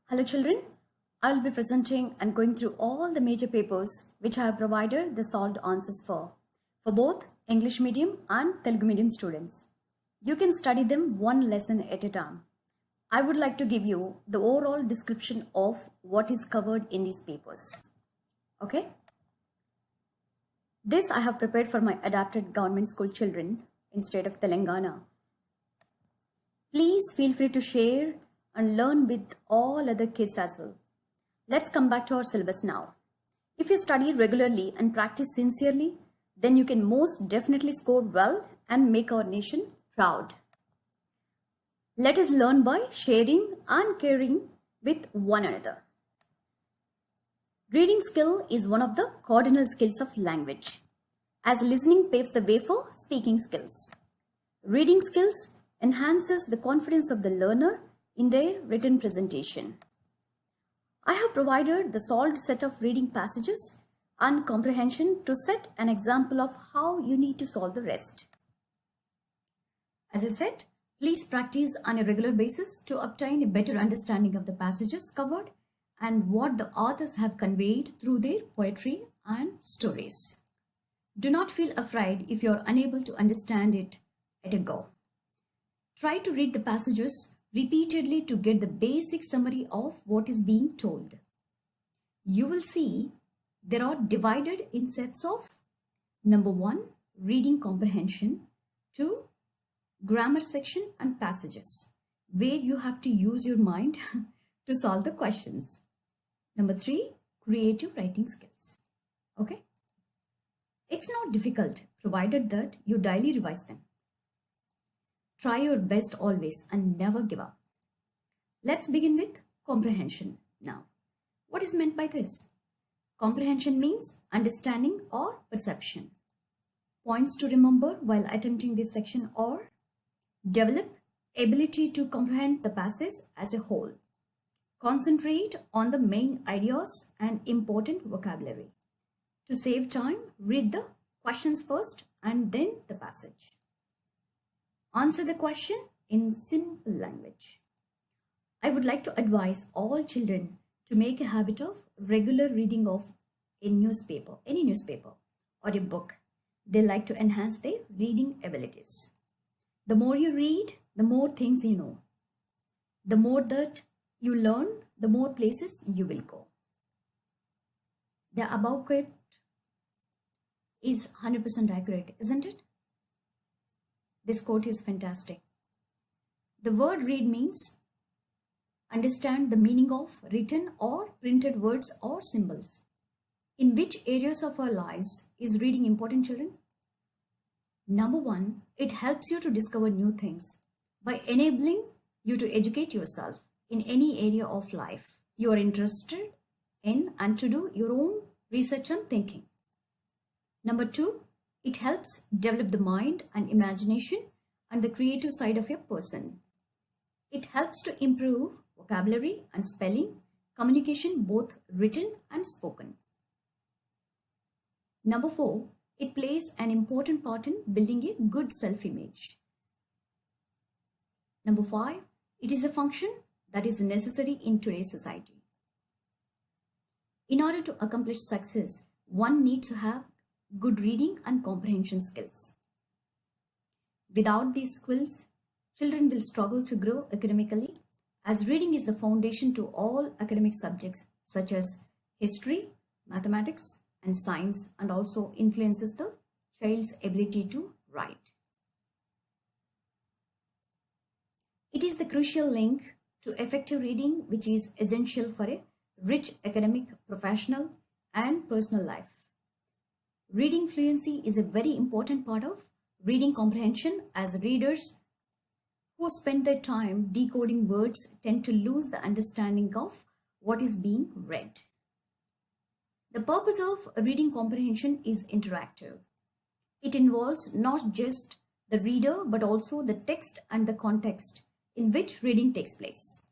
Hello children, I will be presenting and going through all the major papers which I have provided the solved answers for both English medium and Telugu medium students. You can study them one lesson at a time. I would like to give you the overall description of what is covered in these papers. Okay? This I have prepared for my adapted government school children in state of Telangana. Please feel free to share and learn with all other kids as well. Let's come back to our syllabus now. If you study regularly and practice sincerely, then you can most definitely score well and make our nation proud. Let us learn by sharing and caring with one another. Reading skill is one of the cardinal skills of language, as listening paves the way for speaking skills. Reading skills enhances the confidence of the learner in their written presentation. I have provided the solved set of reading passages and comprehension to set an example of how you need to solve the rest. As I said, please practice on a regular basis to obtain a better understanding of the passages covered and what the authors have conveyed through their poetry and stories. Do not feel afraid if you are unable to understand it at a go. Try to read the passages repeatedly to get the basic summary of what is being told. You will see they are divided in sets of number 1, reading comprehension, 2, grammar section and passages, where you have to use your mind to solve the questions. Number 3, creative writing skills. Okay? It's not difficult, provided that you daily revise them. Try your best always and never give up. Let's begin with comprehension now. What is meant by this? Comprehension means understanding or perception. Points to remember while attempting this section are: develop ability to comprehend the passage as a whole. Concentrate on the main ideas and important vocabulary. To save time, read the questions first and then the passage. Answer the question in simple language. I would like to advise all children to make a habit of regular reading of a newspaper, any newspaper or a book. They like to enhance their reading abilities. The more you read, the more things you know. The more that you learn, the more places you will go. The above quote is 100% accurate, isn't it? This quote is fantastic. The word read means understand the meaning of written or printed words or symbols. In which areas of our lives is reading important, children? Number 1, it helps you to discover new things by enabling you to educate yourself in any area of life you are interested in and to do your own research and thinking. Number 2, it helps develop the mind and imagination and the creative side of a person. It helps to improve vocabulary and spelling, communication both written and spoken. Number 4, it plays an important part in building a good self-image. Number 5, it is a function that is necessary in today's society. In order to accomplish success, one needs to have good reading and comprehension skills. Without these skills, children will struggle to grow academically, as reading is the foundation to all academic subjects such as history, mathematics, and science, and also influences the child's ability to write. It is the crucial link to effective reading, which is essential for a rich academic, professional, and personal life. Reading fluency is a very important part of reading comprehension, as readers who spend their time decoding words tend to lose the understanding of what is being read. The purpose of reading comprehension is interactive. It involves not just the reader but also the text and the context in which reading takes place.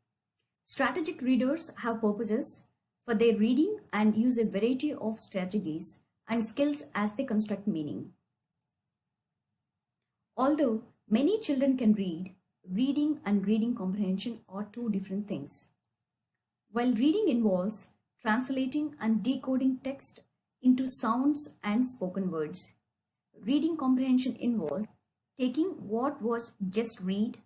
Strategic readers have purposes for their reading and use a variety of strategies and skills as they construct meaning. Although many children can read, reading and reading comprehension are two different things. While reading involves translating and decoding text into sounds and spoken words, reading comprehension involves taking what was just read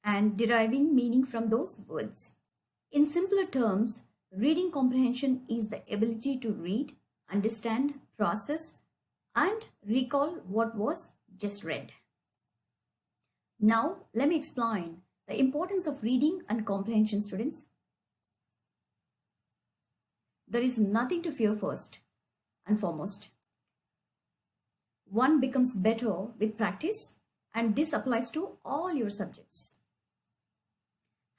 and deriving meaning from those words. In simpler terms, reading comprehension is the ability to read, understand, process, and recall what was just read. Now, let me explain the importance of reading and comprehension, students. There is nothing to fear first and foremost. One becomes better with practice, and this applies to all your subjects.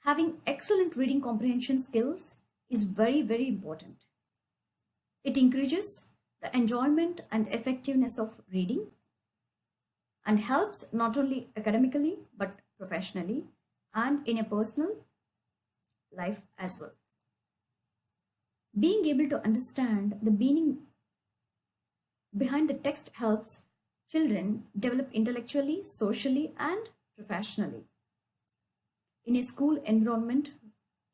Having excellent reading comprehension skills is very, very important. It encourages the enjoyment and effectiveness of reading and helps not only academically but professionally and in a personal life as well. Being able to understand the meaning behind the text helps children develop intellectually, socially, and professionally. In a school environment,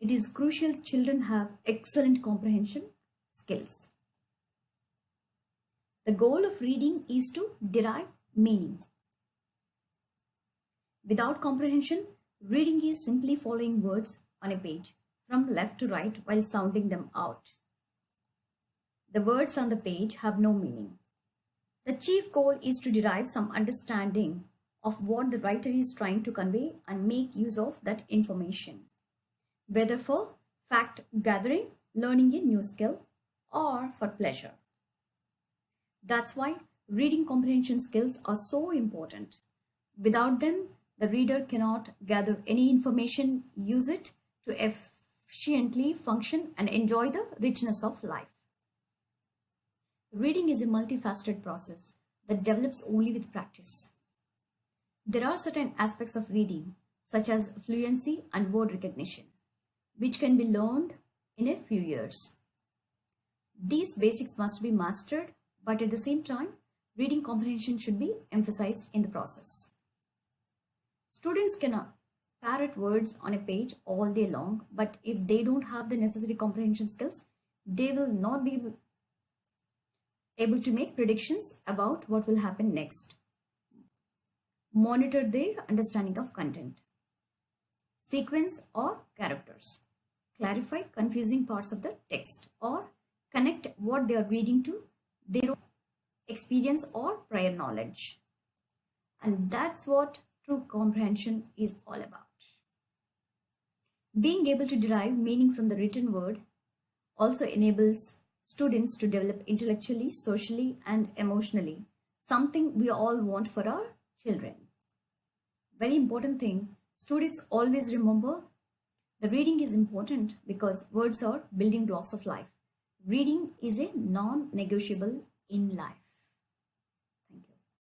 it is crucial children have excellent comprehension skills. The goal of reading is to derive meaning. Without comprehension, reading is simply following words on a page from left to right while sounding them out. The words on the page have no meaning. The chief goal is to derive some understanding of what the writer is trying to convey and make use of that information, whether for fact gathering, learning a new skill, or for pleasure. That's why reading comprehension skills are so important. Without them, the reader cannot gather any information, use it to efficiently function and enjoy the richness of life. Reading is a multifaceted process that develops only with practice. There are certain aspects of reading, such as fluency and word recognition, which can be learned in a few years. These basics must be mastered, but at the same time, reading comprehension should be emphasized in the process. Students can parrot words on a page all day long, but if they don't have the necessary comprehension skills, they will not be able to make predictions about what will happen next. Monitor their understanding of content, sequence or characters, clarify confusing parts of the text, or connect what they are reading to their own experience or prior knowledge. And that's what true comprehension is all about. Being able to derive meaning from the written word also enables students to develop intellectually, socially, and emotionally, something we all want for our children. Very important thing, students always remember the reading is important because words are building blocks of life. Reading is a non-negotiable in life.